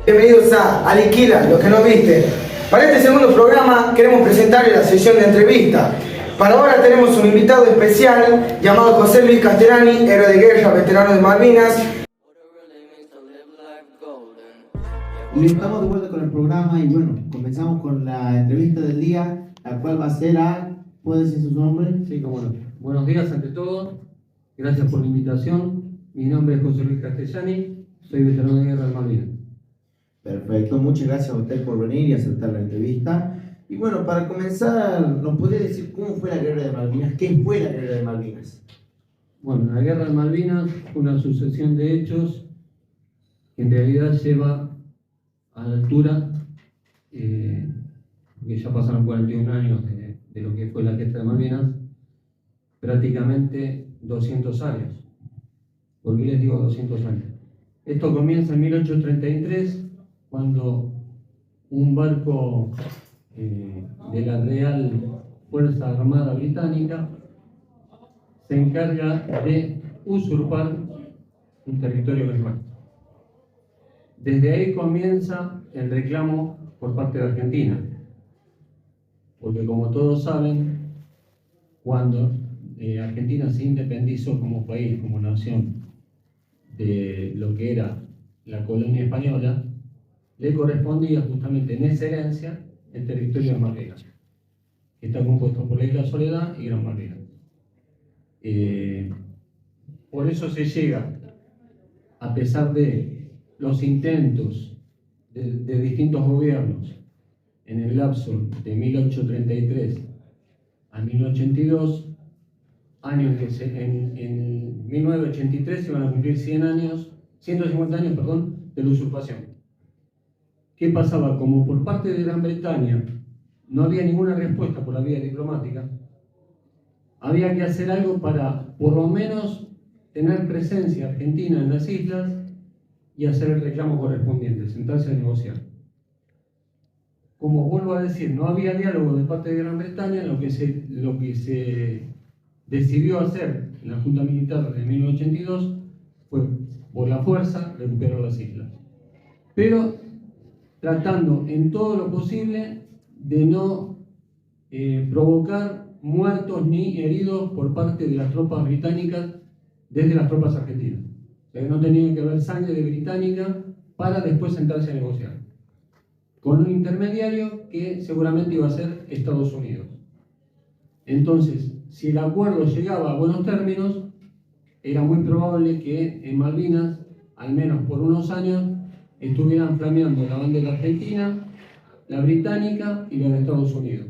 Bienvenidos a Aliquila, los que no viste. Para este segundo programa queremos presentarles la sesión de entrevista. Para ahora tenemos un invitado especial llamado José Luis Castellani, héroe de guerra, veterano de Malvinas. Y estamos de vuelta con el programa y bueno, comenzamos con la entrevista del día, la cual va a ser a... ¿Puede decir su nombre? Sí, cómo no. Buenos días ante todo, gracias por la invitación. Mi nombre es José Luis Castellani, soy veterano de guerra de Malvinas. Perfecto, muchas gracias a usted por venir y aceptar la entrevista. Y bueno, para comenzar, ¿nos podría decir cómo fue la guerra de Malvinas? ¿Qué fue la guerra de Malvinas? Bueno, la guerra de Malvinas fue una sucesión de hechos que en realidad lleva a la altura, porque ya pasaron 41 años de lo que fue la gesta de Malvinas, prácticamente 200 años. ¿Por qué les digo 200 años? Esto comienza en 1833, cuando un barco de la Real Fuerza Armada Británica se encarga de usurpar un territorio que es nuestro. Desde ahí comienza el reclamo por parte de Argentina, porque como todos saben, cuando Argentina se independizó como país, como nación, de lo que era la colonia española, le correspondía justamente en esa herencia el territorio de Malvinas, que está compuesto por la Isla Soledad y Gran Malvinas. Por eso se llega, a pesar de los intentos de distintos gobiernos en el lapso de 1833 a 1982, años que en 1983 se van a cumplir 150 años, de la usurpación. ¿Qué pasaba? Como por parte de Gran Bretaña no había ninguna respuesta por la vía diplomática, había que hacer algo para, por lo menos, tener presencia argentina en las islas y hacer el reclamo correspondiente, sentarse a negociar. Como vuelvo a decir, no había diálogo de parte de Gran Bretaña, lo que se decidió hacer en la Junta Militar de 1982 fue, por la fuerza, recuperar las islas. Pero tratando en todo lo posible de no provocar muertos ni heridos por parte de las tropas británicas desde las tropas argentinas. O sea, que no tenía que haber sangre de británica para después sentarse a negociar, con un intermediario que seguramente iba a ser Estados Unidos. Entonces, si el acuerdo llegaba a buenos términos, era muy probable que en Malvinas, al menos por unos años, estuvieran flameando la bandera argentina, la británica y la de Estados Unidos,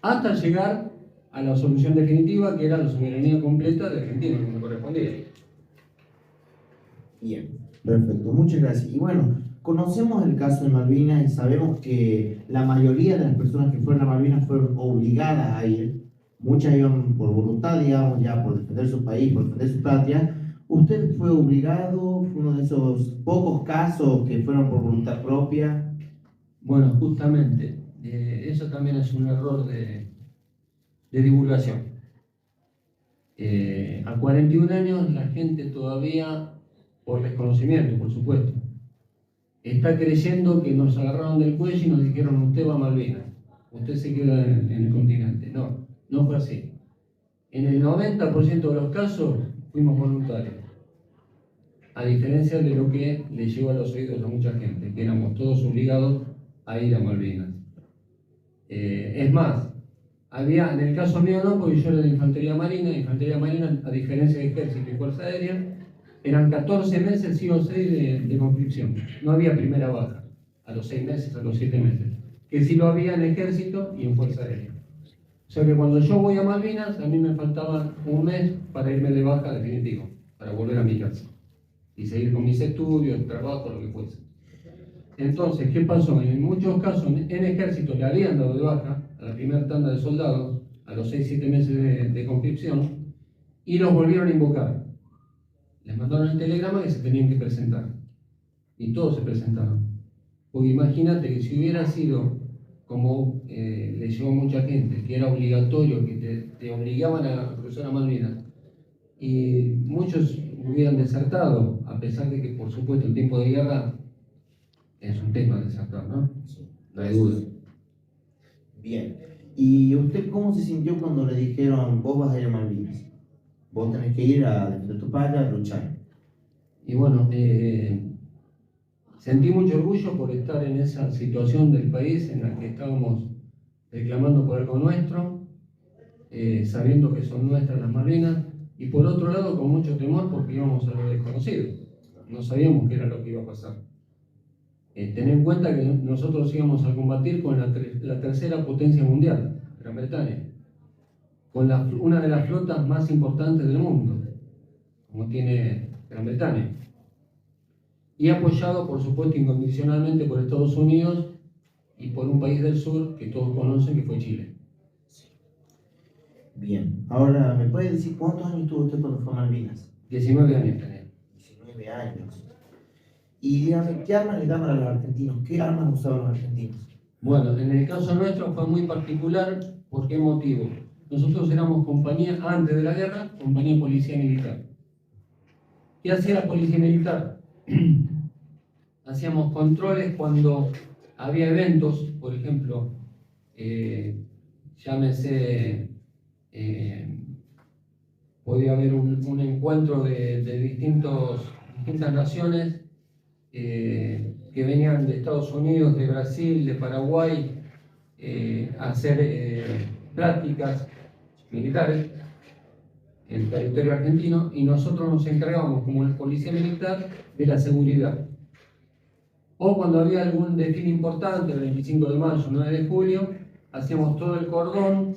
hasta llegar a la solución definitiva, que era la soberanía completa de Argentina, como correspondía. Bien, perfecto, muchas gracias. Y bueno, conocemos el caso de Malvinas y sabemos que la mayoría de las personas que fueron a Malvinas fueron obligadas a ir. Muchas iban por voluntad, digamos, ya por defender su país, por defender su patria. ¿Usted fue obligado? ¿Fue uno de esos pocos casos que fueron por voluntad propia? Bueno, justamente, eso también es un error de divulgación. A 41 años la gente todavía, por desconocimiento, por supuesto, está creyendo que nos agarraron del cuello y nos dijeron: usted va a Malvinas, usted se queda en el continente. No, no fue así. En el 90% de los casos fuimos voluntarios, a diferencia de lo que le llegó a los oídos a mucha gente, que éramos todos obligados a ir a Malvinas. Es más, en el caso mío no, porque yo era de Infantería Marina, a diferencia de Ejército y Fuerza Aérea, eran 14 meses, sí o 6 de conscripción. No había primera baja, a los 6 meses, a los 7 meses, que sí lo había en Ejército y en Fuerza Aérea. O sea que cuando yo voy a Malvinas, a mí me faltaba un mes para irme de baja definitivo, para volver a mi casa y seguir con mis estudios, trabajo, lo que fuese. Entonces, ¿qué pasó? En muchos casos en Ejército le habían dado de baja a la primera tanda de soldados a los 6-7 meses de conscripción y los volvieron a invocar. Les mandaron el telegrama que se tenían que presentar y todos se presentaron. Porque imagínate que si hubiera sido como le llegó a mucha gente, que era obligatorio, que te obligaban a cruzar a Malvinas, y muchos hubieran desertado, a pesar de que, por supuesto, en tiempo de guerra es un tema desertar, ¿no? Sí. No hay duda. Bien. ¿Y usted cómo se sintió cuando le dijeron, vos vas a ir a Malvinas? Vos tenés que ir a defender tu patria, a luchar. Y bueno, sentí mucho orgullo por estar en esa situación del país en la que estábamos reclamando por algo nuestro, sabiendo que son nuestras las Malvinas, y por otro lado con mucho temor porque íbamos a lo desconocido. No sabíamos qué era lo que iba a pasar. Ten en cuenta que nosotros íbamos a combatir con la tercera potencia mundial, Gran Bretaña, con una de las flotas más importantes del mundo, como tiene Gran Bretaña, y apoyado, por supuesto, incondicionalmente por Estados Unidos y por un país del sur que todos conocen, que fue Chile. Bien. Ahora, ¿me puede decir cuántos años tuvo usted cuando fue a Malvinas? 19 años tenía. 19 años. Y dígame, ¿qué armas le daban a los argentinos? ¿Qué armas usaban los argentinos? Bueno, en el caso nuestro fue muy particular. ¿Por qué motivo? Nosotros éramos compañía, antes de la guerra, compañía de policía militar. ¿Qué hacía la policía militar? Hacíamos controles cuando había eventos, por ejemplo, llámese, podía haber un encuentro de distintas naciones que venían de Estados Unidos, de Brasil, de Paraguay, a hacer prácticas militares en el territorio argentino, y nosotros nos encargábamos como la policía militar de la seguridad. O cuando había algún desfile importante, el 25 de mayo, 9 de julio, hacíamos todo el cordón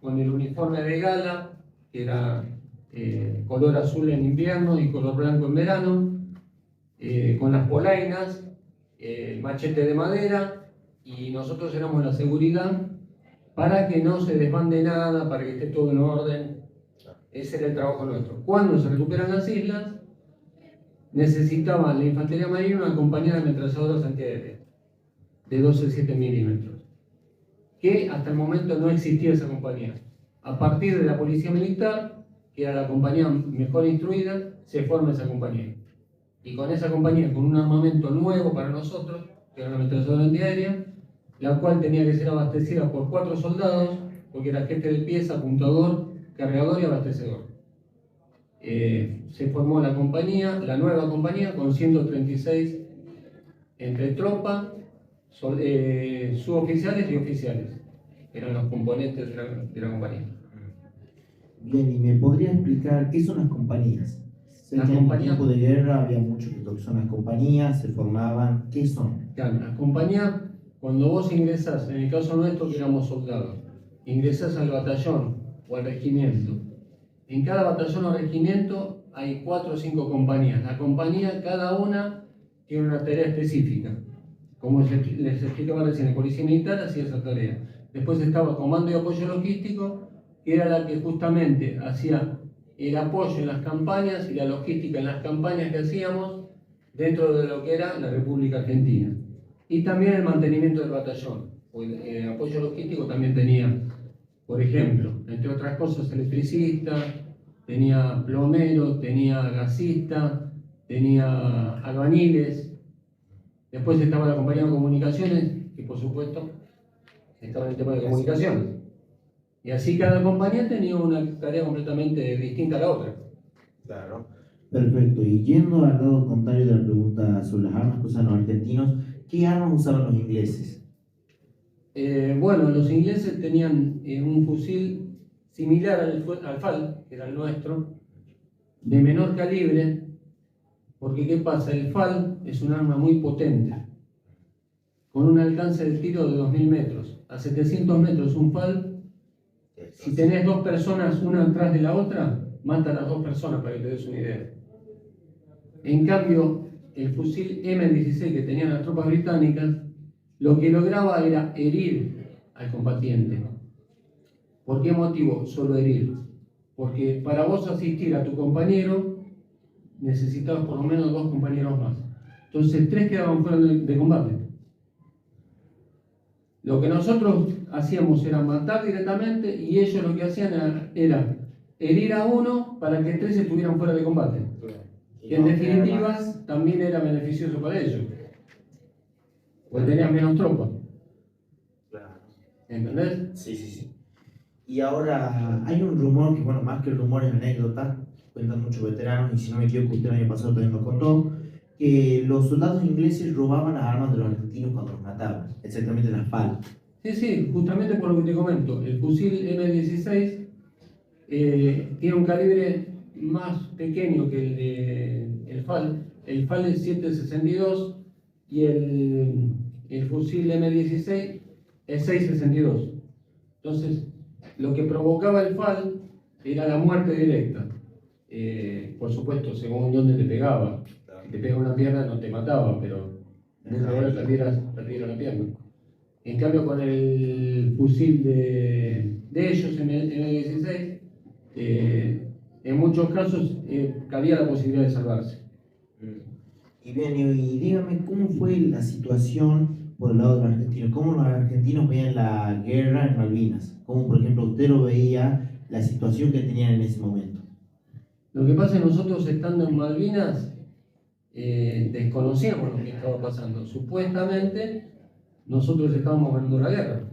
con el uniforme de gala, que era color azul en invierno y color blanco en verano, con las polainas, machete de madera, y nosotros éramos la seguridad para que no se desbande nada, para que esté todo en orden. Ese era el trabajo nuestro. Cuando se recuperan las islas, necesitaba la infantería marina una compañía de ametralladoras antiaéreas de 12,7 milímetros, que hasta el momento no existía esa compañía. A partir de la policía militar, que era la compañía mejor instruida, se forma esa compañía. Y con esa compañía, con un armamento nuevo para nosotros, que era una ametralladora antiaérea, la cual tenía que ser abastecida por 4 soldados, porque era jefe de pieza, apuntador, cargador y abastecedor. Se formó la compañía, la nueva compañía, con 136 entre tropa, suboficiales y oficiales, que eran los componentes de la compañía. Bien, ¿y me podría explicar qué son las compañías? Sé Las que en compañías- tiempo de guerra había mucho que son las compañías, se formaban. ¿Qué son? Claro, las compañías, cuando vos ingresás, en el caso nuestro que éramos soldados, ingresás al batallón o al regimiento. En cada batallón o regimiento hay 4 o 5 compañías. La compañía, cada una, tiene una tarea específica. Como les explicaba recién, la policía militar hacía esa tarea. Después estaba Comando y Apoyo Logístico, que era la que justamente hacía el apoyo en las campañas y la logística en las campañas que hacíamos dentro de lo que era la República Argentina. Y también el mantenimiento del batallón. El apoyo logístico también tenía, por ejemplo, entre otras cosas, electricista, tenía plomero, tenía gasista, tenía albañiles. Después estaba la compañía de comunicaciones, que por supuesto estaba en el tema de comunicaciones. Y así cada compañía tenía una tarea completamente distinta a la otra. Claro. Perfecto. Y yendo al lado contrario de la pregunta sobre las armas que usan los argentinos, ¿qué armas usaban los ingleses? Bueno, los ingleses tenían un fusil similar al FAL, que era el nuestro, de menor calibre, porque ¿qué pasa? El FAL es un arma muy potente, con un alcance de tiro de 2000 metros. A 700 metros un FAL, si tenés 2 personas una atrás de la otra, mata a las 2 personas, para que te des una idea. En cambio, el fusil M16 que tenían las tropas británicas, lo que lograba era herir al combatiente. ¿Por qué motivo? Solo herir. Porque para vos asistir a tu compañero, necesitabas por lo menos 2 compañeros más. Entonces 3 quedaban fuera de combate. Lo que nosotros hacíamos era matar directamente, y ellos lo que hacían era herir a uno para que 3 estuvieran fuera de combate. Que en definitiva también era beneficioso para ellos. Pues tenían menos tropas. Claro. ¿Entendés? Sí, sí, sí. Y ahora hay un rumor que, bueno, más que el rumor es anécdota, cuentan muchos veteranos, y si no me equivoco, usted el año pasado también nos contó, que los soldados ingleses robaban las armas de los argentinos cuando los mataban, exactamente las FAL. Sí, sí, justamente por lo que te comento. El fusil M16 tiene un calibre más pequeño que el FAL. El FAL es 7.62 y el fusil M16 es 6.62. Entonces, lo que provocaba el FAL era la muerte directa. Por supuesto, según dónde te pegaba. Si te pega una pierna no te mataba, pero muy probable perdiera la pierna. En cambio, con el fusil de ellos, M16, en muchos casos cabía la posibilidad de salvarse. Y bien, y dígame, ¿cómo fue la situación por el lado de los argentinos? ¿Cómo los argentinos veían la guerra en Malvinas? ¿Cómo, por ejemplo, usted lo veía, la situación que tenían en ese momento? Lo que pasa es que nosotros estando en Malvinas desconocíamos lo que estaba pasando. Supuestamente nosotros estábamos ganando la guerra.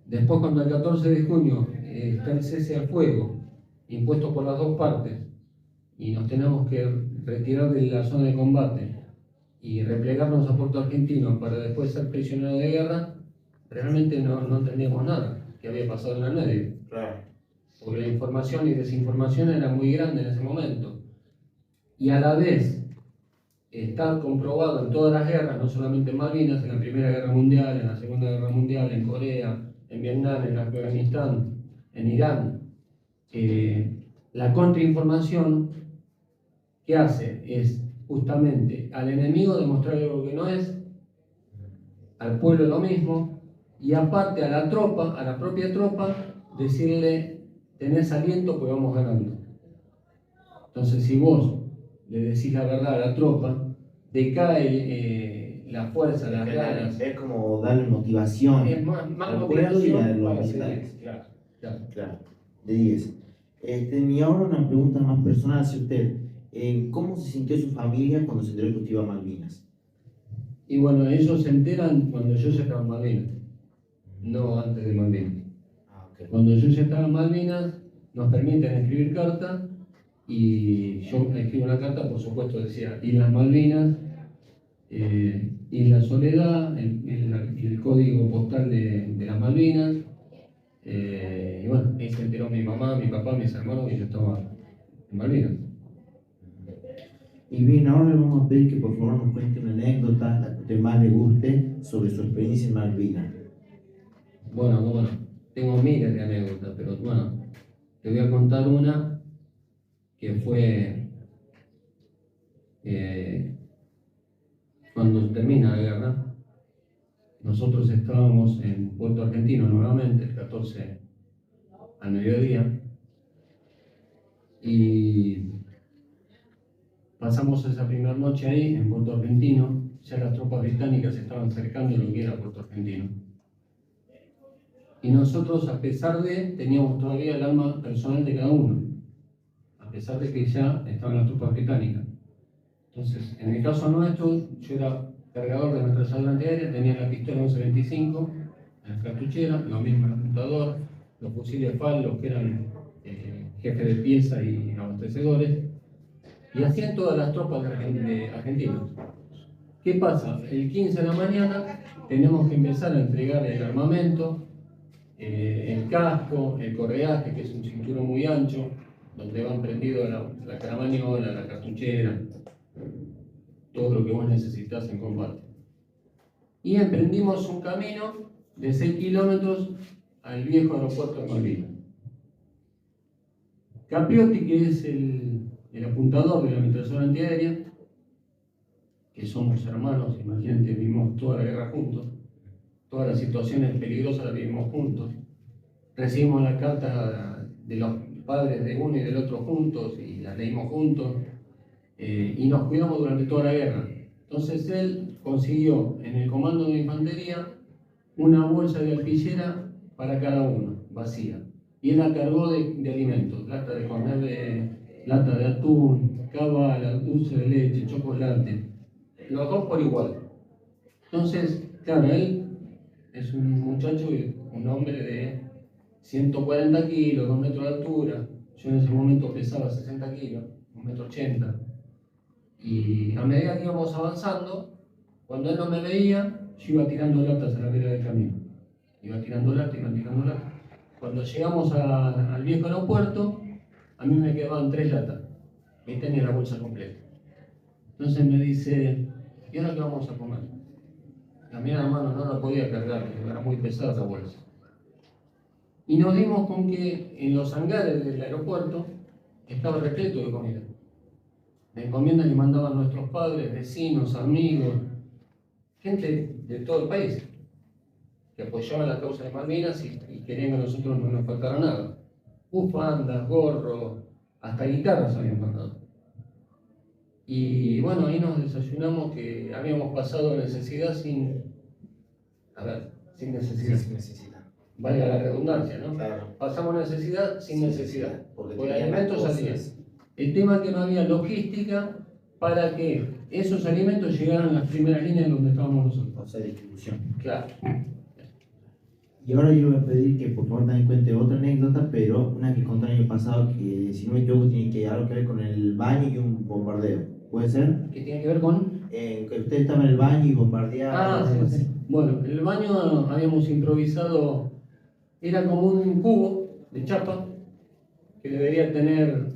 Después, cuando el 14 de junio está el cese al fuego, impuesto por las dos partes, y nos tenemos que retirar de la zona de combate y replegarnos a Puerto Argentino para después ser prisioneros de guerra, realmente no entendíamos nada que había pasado en el medio. Claro. Porque la información y desinformación era muy grande en ese momento. Y a la vez, está comprobado en todas las guerras, no solamente en Malvinas, en la Primera Guerra Mundial, en la Segunda Guerra Mundial, en Corea, en Vietnam, en Afganistán, en Irán, la contrainformación que hace es justamente al enemigo demostrarle lo que no es, al pueblo lo mismo, y aparte a la tropa, a la propia tropa, decirle: tenés aliento, pues vamos ganando. Entonces, si vos le decís la verdad a la tropa, decae la fuerza, las ganas. Es como darle motivación. Es más al pueblo y a motivación los para militares. seguir. Claro. Claro, de 10. Y ahora una pregunta más personal hacia usted. ¿Cómo se sintió su familia cuando se enteró que usted iba a Malvinas? Y bueno, ellos se enteran cuando yo ya estaba en Malvinas, no antes de Malvinas. Ok. Cuando yo ya estaba en Malvinas, nos permiten escribir cartas, y yo escribo una carta, por supuesto decía Islas Malvinas, Isla Soledad, el código postal de las Malvinas, y bueno, ahí se enteró mi mamá, mi papá, mis hermanos, que yo estaba en Malvinas. Y bien, ahora le vamos a pedir que por favor nos cuente una anécdota, la que a usted más le guste, sobre su experiencia en Malvinas. Bueno, tengo miles de anécdotas, pero bueno, te voy a contar una que fue cuando termina la guerra. Nosotros estábamos en Puerto Argentino nuevamente, el 14 al mediodía, y pasamos esa primera noche ahí en Puerto Argentino. Ya las tropas británicas se estaban acercando a lo que era Puerto Argentino. Y nosotros, a pesar de, teníamos todavía el arma personal de cada uno, a pesar de que ya estaban las tropas británicas. Entonces, en el caso nuestro, yo era cargador de ametralladora antiaérea, tenía la pistola 1125, la cartuchera, lo mismo el apuntador, los fusiles FAL, los que eran jefes de pieza y abastecedores, y hacían todas las tropas de argentinos. ¿Qué pasa? El 15 de la mañana tenemos que empezar a entregar el armamento, el casco, el correaje, que es un cinturón muy ancho, donde van prendidos la caramañola, la cartuchera, todo lo que vos necesitas en combate. Y emprendimos un camino de 6 kilómetros al viejo aeropuerto de Malvinas. Capriotti, que es el apuntador de la ametralladora antiaérea, que somos hermanos, imagínate, vivimos toda la guerra juntos, todas las situaciones peligrosas las vivimos juntos, recibimos la carta de los padres de uno y del otro juntos y las leímos juntos, y nos cuidamos durante toda la guerra. Entonces él consiguió en el comando de infantería una bolsa de alpillera para cada uno, vacía. y él la cargó de alimentos, lata de conserve, lata de atún, cabala, dulce de leche, chocolate, los dos por igual. Entonces, claro, él es un muchacho, un hombre de 140 kilos, 2 metros de altura. Yo en ese momento pesaba 60 kilos, 1,80 m. Y a medida que íbamos avanzando, cuando él no me veía, yo iba tirando latas a la vera del camino. Iba tirando latas. Cuando llegamos al viejo aeropuerto, a mí me quedaban 3 latas. Y tenía la bolsa completa. Entonces me dice, ¿y ahora qué vamos a comer? A mí la mano no la podía cargar, era muy pesada la bolsa. Y nos dimos con que en los hangares del aeropuerto estaba repleto de comida. De encomiendas que mandaban nuestros padres, vecinos, amigos, gente de todo el país, que apoyaban la causa de Malvinas y querían que a nosotros no nos faltara nada. Bufandas, gorros, hasta guitarras habían mandado. Y bueno, ahí nos desayunamos que habíamos pasado necesidad sin necesidad. Sí, necesita. Valga la redundancia, ¿no? Claro. Pasamos necesidad sin necesidad. Porque Porque tenían alimentos cosas. salían. El tema es que no había logística para que esos alimentos llegaran a las primeras líneas donde estábamos nosotros. O sea, distribución. Claro. Y ahora yo voy a pedir que por favor también cuente otra anécdota, pero una que conté el año pasado, que si no me equivoco tiene algo que ver con el baño y un bombardeo. ¿Puede ser? ¿Qué tiene que ver con? Que usted estaba en el baño y bombardeaba. Sí. Bueno, el baño habíamos improvisado, era como un cubo de chapa que debería tener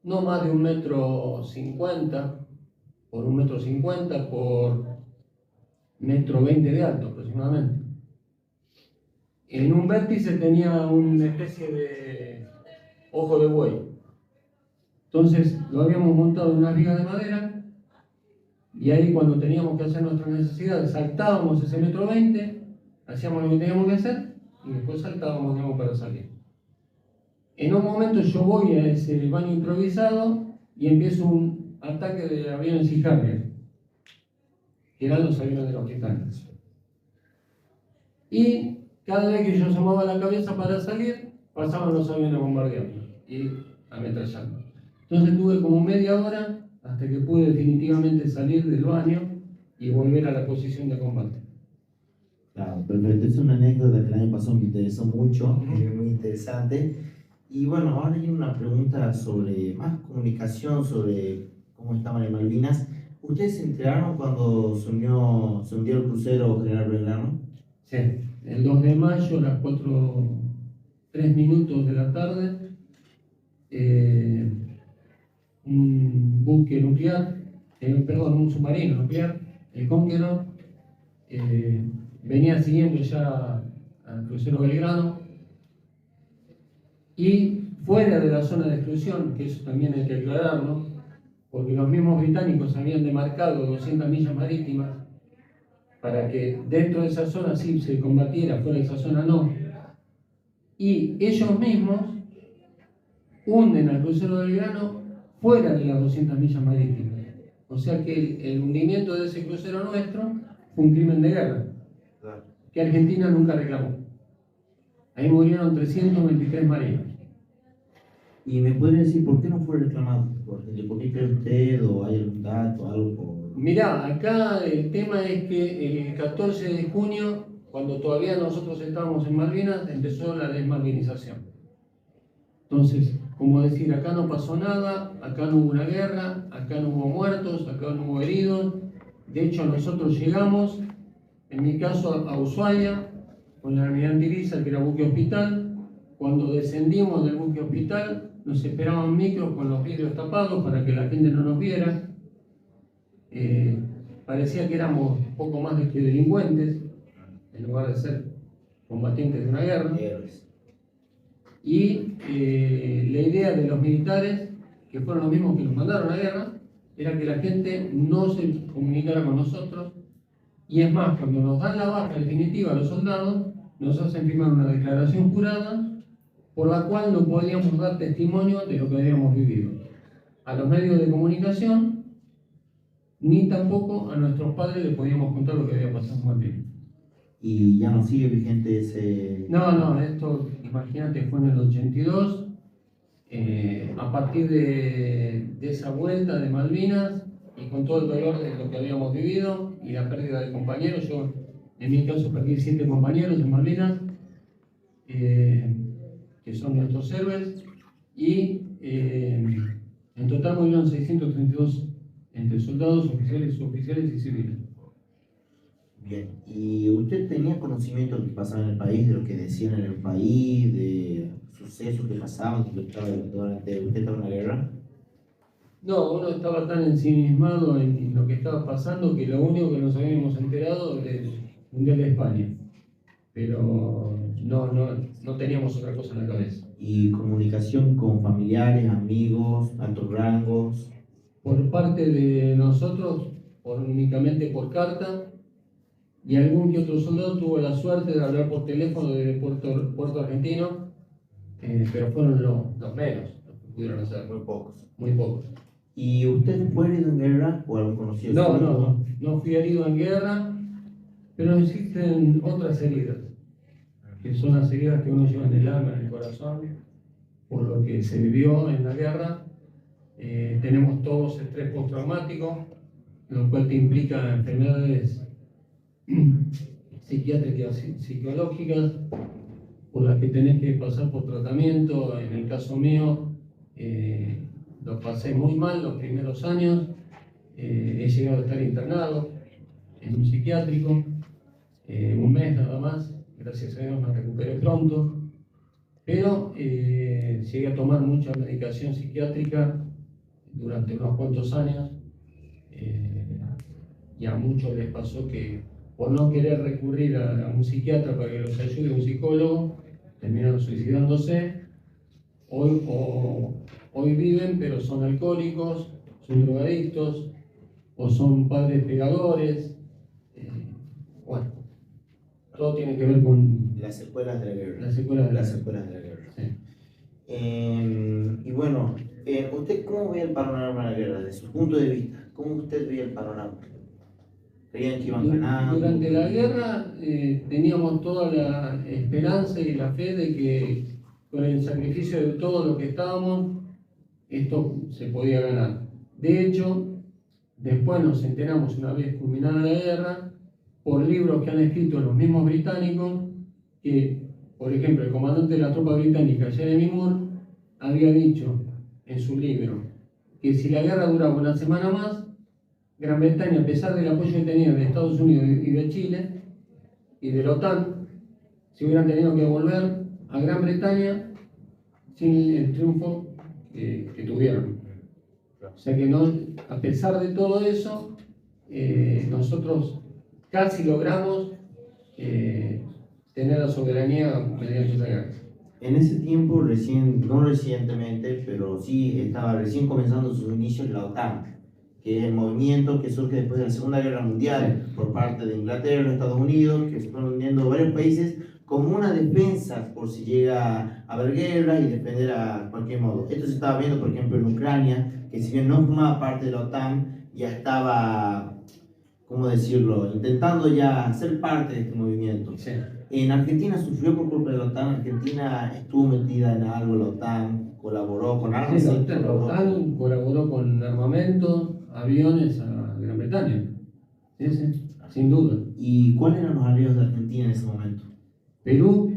no más de 1,50 m por 1,50 m por 1,20 m de alto aproximadamente. En un vértice tenía una especie de ojo de buey. Entonces lo habíamos montado en una viga de madera y ahí cuando teníamos que hacer nuestras necesidades saltábamos ese 1,20 m, hacíamos lo que teníamos que hacer y después saltábamos de nuevo para salir. En un momento yo voy a ese baño improvisado y empiezo un ataque de aviones y Harrier, que eran los aviones de los Titanes. Y cada vez que yo asomaba la cabeza para salir, pasaban los aviones bombardeando y ametrallando. Entonces tuve como media hora hasta que pude definitivamente salir del baño y volver a la posición de combate. Claro, perfecto. Es una anécdota que el año pasado me interesó mucho, muy interesante. Y bueno, ahora hay una pregunta sobre más comunicación, sobre cómo estaban en Malvinas. ¿Ustedes se enteraron cuando se hundió el crucero General Belgrano? Sí, el 2 de mayo a las 3 minutos de la tarde, un buque nuclear, un submarino nuclear, el Conqueror, venía siguiendo ya al crucero Belgrano y fuera de la zona de exclusión, que eso también hay que aclararlo, porque los mismos británicos habían demarcado 200 millas marítimas para que dentro de esa zona sí se combatiera, fuera de esa zona no. Y ellos mismos hunden al crucero Belgrano fuera de las 200 millas marítimas. O sea que el hundimiento de ese crucero nuestro fue un crimen de guerra, que Argentina nunca reclamó. Ahí murieron 323 marinos. ¿Y me puede decir por qué no fue reclamado? ¿Por qué cree usted o hay algún dato, algo? Mirá, acá el tema es que el 14 de junio, cuando todavía nosotros estábamos en Malvinas, empezó la desmalvinización. Entonces, como decir, acá no pasó nada, acá no hubo una guerra, acá no hubo muertos, acá no hubo heridos. De hecho, nosotros llegamos, en mi caso, a Ushuaia, con la almirante Iriza, que era buque hospital. Cuando descendimos del buque hospital, nos esperaban micros con los vidrios tapados para que la gente no nos viera. Parecía que éramos poco más que delincuentes, en lugar de ser combatientes de una guerra. Y la idea de los militares, que fueron los mismos que nos mandaron a la guerra, era que la gente no se comunicara con nosotros. Y es más, cuando nos dan la baja definitiva a los soldados, nos hacen firmar una declaración jurada por la cual no podíamos dar testimonio de lo que habíamos vivido a los medios de comunicación, ni tampoco a nuestros padres les podíamos contar lo que había pasado en Malvinas. y ya no sigue vigente ese... No, esto, imagínate, fue en el 82, a partir de esa vuelta de Malvinas y con todo el dolor de lo que habíamos vivido y la pérdida de compañeros. Yo, en mi caso, perdí 7 compañeros en Malvinas, que son nuestros héroes, y en total murieron 632 entre soldados, oficiales, suboficiales y civiles. Bien, ¿y usted tenía conocimiento de lo que pasaba en el país, de lo que decían en el país, de sucesos que pasaban durante usted estaba en la guerra? No, uno estaba tan ensimismado en lo que estaba pasando que lo único que nos habíamos enterado del Mundial de España. Pero no teníamos otra cosa en la cabeza. ¿Y comunicación con familiares, amigos, altos rangos? Por parte de nosotros, únicamente por carta, y algún que otro soldado tuvo la suerte de hablar por teléfono desde Puerto Argentino, pero fueron los menos los que pudieron hacer. Muy pocos. Muy pocos. ¿Y usted fue herido en guerra o algún conocido? No fui herido en guerra, pero existen otras heridas, que son las heridas que uno lleva en el alma, en el corazón, por lo que se vivió en la guerra. Tenemos todos estrés postraumático, lo cual te implica enfermedades psiquiátricas, psicológicas, por las que tenés que pasar por tratamiento. En el caso mío, lo pasé muy mal los primeros años. He llegado a estar internado en un psiquiátrico, un mes nada más. Gracias a Dios me recuperé pronto, pero llegué a tomar mucha medicación psiquiátrica durante unos cuantos años, y a muchos les pasó que por no querer recurrir a un psiquiatra para que los ayude, un psicólogo, terminaron suicidándose. Hoy viven, pero son alcohólicos, son drogadictos, o son padres pegadores. Bueno, todo tiene que ver con las secuelas de la guerra. las secuelas de la guerra. Sí. Y bueno, ¿usted cómo ve el panorama de la guerra? Desde su punto de vista, ¿cómo usted ve el panorama? ¿Creían que iban ganando? Durante la guerra teníamos toda la esperanza y la fe de que con el sacrificio de todo lo que estábamos, esto se podía ganar. De hecho, después nos enteramos, una vez culminada la guerra, por libros que han escrito los mismos británicos, que, por ejemplo, el comandante de la tropa británica, Jeremy Moore, había dicho en su libro que si la guerra duraba una semana más, Gran Bretaña, a pesar del apoyo que tenía de Estados Unidos y de Chile y de la OTAN, se hubieran tenido que volver a Gran Bretaña sin el triunfo que tuvieron. O sea que a pesar de todo eso, nosotros casi logramos tener la soberanía mediante esa guerra. En ese tiempo, no recientemente, pero sí estaba recién comenzando sus inicios la OTAN, que es el movimiento que surge después de la Segunda Guerra Mundial por parte de Inglaterra, Estados Unidos, que se fueron uniendo varios países como una defensa por si llega a haber guerra y defender a cualquier modo. Esto se estaba viendo, por ejemplo, en Ucrania, que si bien no formaba parte de la OTAN, ya estaba, ¿cómo decirlo?, intentando ya ser parte de este movimiento. Sí. En Argentina sufrió por culpa de la OTAN. Argentina estuvo metida en algo, la OTAN colaboró con armas. Sí, la OTAN colaboró con armamentos, aviones a Gran Bretaña. Sí, sin duda. ¿Y cuáles eran los aliados de Argentina en ese momento? Perú,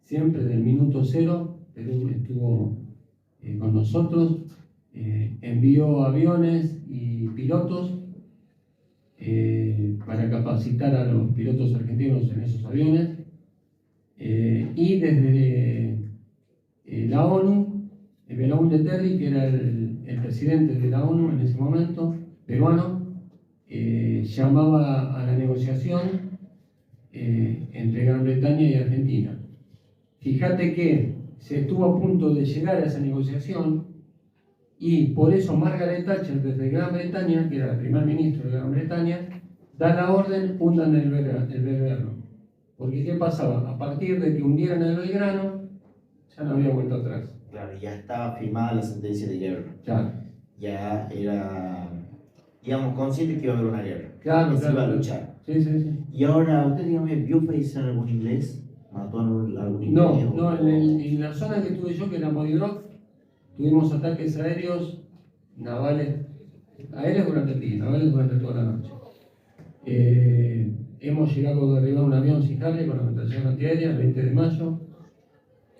siempre del minuto cero, Perú estuvo con nosotros, envió aviones y pilotos para capacitar a los pilotos argentinos en esos aviones, y desde la ONU, Belaúnde de Terry, que era el presidente de la ONU en ese momento, peruano, llamaba a la negociación entre Gran Bretaña y Argentina. Fíjate que se estuvo a punto de llegar a esa negociación y por eso Margaret Thatcher desde Gran Bretaña, que era la primer ministro de Gran Bretaña, da la orden, hundan el Belgrano. Porque ¿qué pasaba? A partir de que hundieran el Belgrano, ya no había vuelta atrás. Claro, ya estaba firmada la sentencia de guerra. Claro. Ya era, digamos, consciente que iba a haber una guerra. Claro, que se iba a claro. luchar. Sí, sí, sí. Y ahora, usted dígame, ¿vio fallecer algún inglés? ¿Mató a algún inglés? No, no, en la zona que estuve yo, que era Modiroc, tuvimos ataques aéreos, navales, aéreos durante el día, navales durante toda la noche. Hemos llegado a derribar un avión Sijale con la ametralladora antiaérea el 20 de mayo,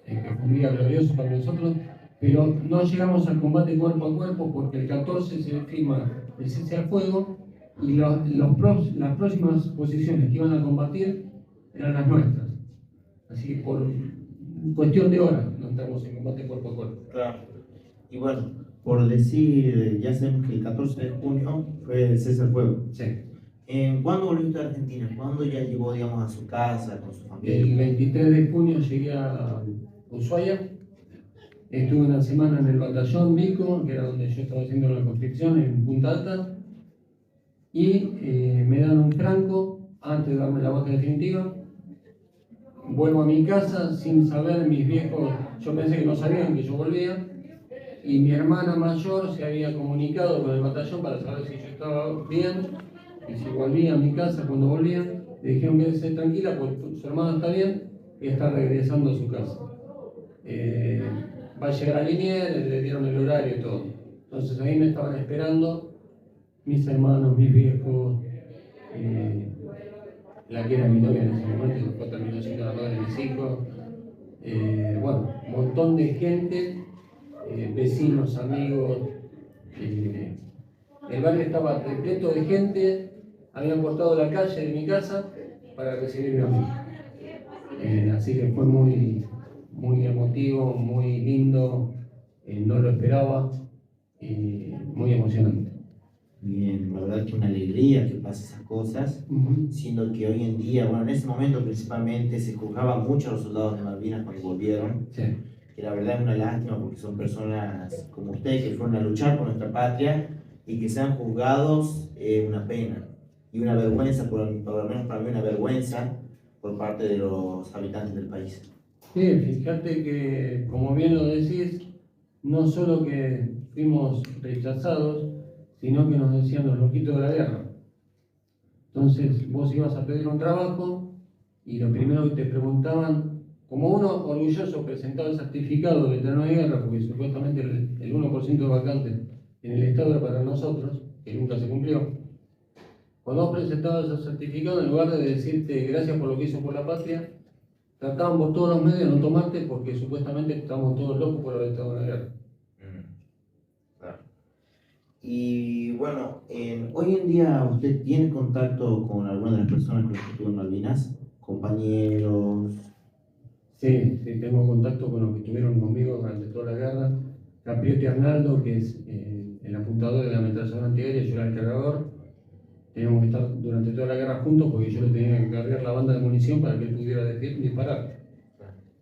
que fue un día glorioso para nosotros, pero no llegamos al combate cuerpo a cuerpo porque el 14 se firma el cese al fuego y las próximas posiciones que iban a combatir eran las nuestras. Así que por cuestión de horas no entramos en combate cuerpo a cuerpo. Claro. Y bueno, por decir, ya sabemos que el 14 de junio fue el cese al fuego. Sí. ¿Cuándo volvió usted a Argentina? ¿Cuándo ya llegó, digamos, a su casa, con su familia? El 23 de junio llegué a Ushuaia. Estuve una semana en el batallón Vico, que era donde yo estaba haciendo la conscripción en Punta Alta. Y me dan un franco antes de darme la baja definitiva. Vuelvo a mi casa sin saber, mis viejos, yo pensé que no sabían que yo volvía. Y mi hermana mayor se había comunicado con el batallón para saber si yo estaba bien y si volvía a mi casa cuando volvía. Le dijeron que quédese tranquila porque su hermano está bien y está regresando a su casa. Va a llegar a Liniers, le dieron el horario y todo. Entonces ahí me estaban esperando mis hermanos, mis viejos, la que era mi novia en ese momento, y después terminó siendo la madre de mis hijos. Bueno, un montón de gente, vecinos, amigos. El barrio estaba repleto de gente, habían cortado la calle de mi casa para recibirme a mí. Así que fue muy, muy emotivo, muy lindo, no lo esperaba y muy emocionante. Bien, la verdad que una alegría que pase esas cosas, siendo que hoy en día, bueno, en ese momento principalmente se juzgaba mucho a los soldados de Malvinas cuando volvieron, Sí. que la verdad es una lástima porque son personas como usted que fueron a luchar por nuestra patria y que sean juzgados, una pena y una vergüenza, por lo menos para mí una vergüenza por parte de los habitantes del país. Sí, fíjate que, como bien lo decís, no solo que fuimos rechazados, sino que nos decían los loquitos de la guerra. Entonces vos ibas a pedir un trabajo y lo primero que te preguntaban, como uno orgulloso presentaba el certificado de veterano de guerra, porque supuestamente el 1% de vacantes en el Estado era para nosotros, que nunca se cumplió. Cuando vos presentabas el certificado, en lugar de decirte gracias por lo que hizo por la patria, trataban por todos los medios de no tomarte porque supuestamente estábamos todos locos por haber estado en la guerra. Claro. Y bueno, hoy en día usted tiene contacto con alguna de las personas con las que estuvo en Malvinas, compañeros. Sí, sí, tengo contacto con los que estuvieron conmigo durante toda la guerra. Capriotti Arnaldo, que es el apuntador de la ametralladora antiaérea, yo era el cargador. Teníamos que estar durante toda la guerra juntos porque yo le tenía que cargar la banda de munición para que él pudiera disparar.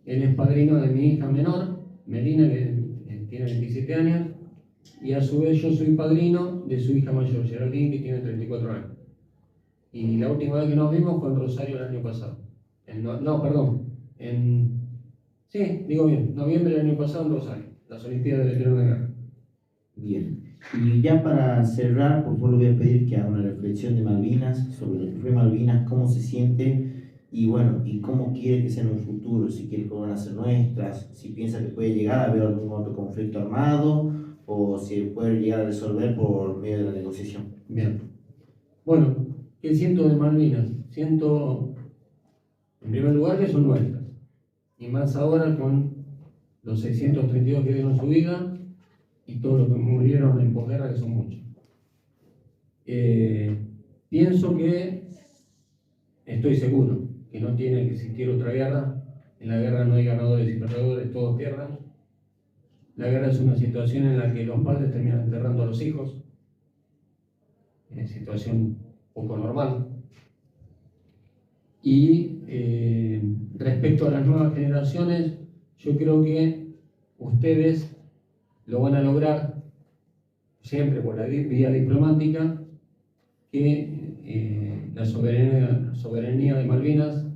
Él es padrino de mi hija menor, Melina, que tiene 27 años, y a su vez yo soy padrino de su hija mayor, Geraldine, que tiene 34 años. Y la última vez que nos vimos fue en Rosario el año pasado. Noviembre del año pasado en Rosario, las Olimpiadas de Veterano de Guerra. Bien. Y ya para cerrar, por favor, le voy a pedir que haga una reflexión de Malvinas, sobre lo que fue Malvinas, cómo se siente y bueno, y cómo quiere que sea en un futuro, si quiere que van a ser nuestras, si piensa que puede llegar a haber algún otro conflicto armado o si puede llegar a resolver por medio de la negociación. Bien. Bueno, ¿qué siento de Malvinas? Siento, en primer lugar, que son nuestras. Y más ahora con los 632 que dieron su vida y todos los que murieron en posguerra, que son muchos. Pienso que, estoy seguro, que no tiene que existir otra guerra. En la guerra no hay ganadores y perdedores, todos pierden. La guerra es una situación en la que los padres terminan enterrando a los hijos. Situación poco normal. Y respecto a las nuevas generaciones, yo creo que ustedes lo van a lograr siempre por la vía diplomática, que la soberanía de Malvinas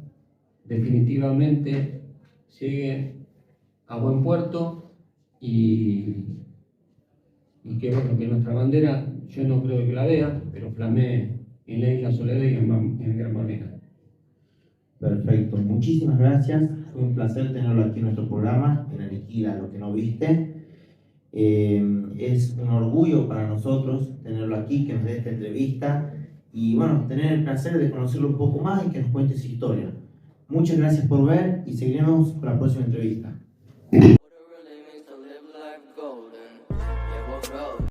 definitivamente llegue a buen puerto y que, bueno, que nuestra bandera, yo no creo que la vea, pero flamee en la isla Soledad y en Gran Malvinas. Perfecto, muchísimas gracias. Fue un placer tenerlo aquí en nuestro programa, en Aniquila lo que no viste. Es un orgullo para nosotros tenerlo aquí, que nos dé esta entrevista y bueno, tener el placer de conocerlo un poco más y que nos cuente su historia. Muchas gracias por ver y seguiremos con la próxima entrevista.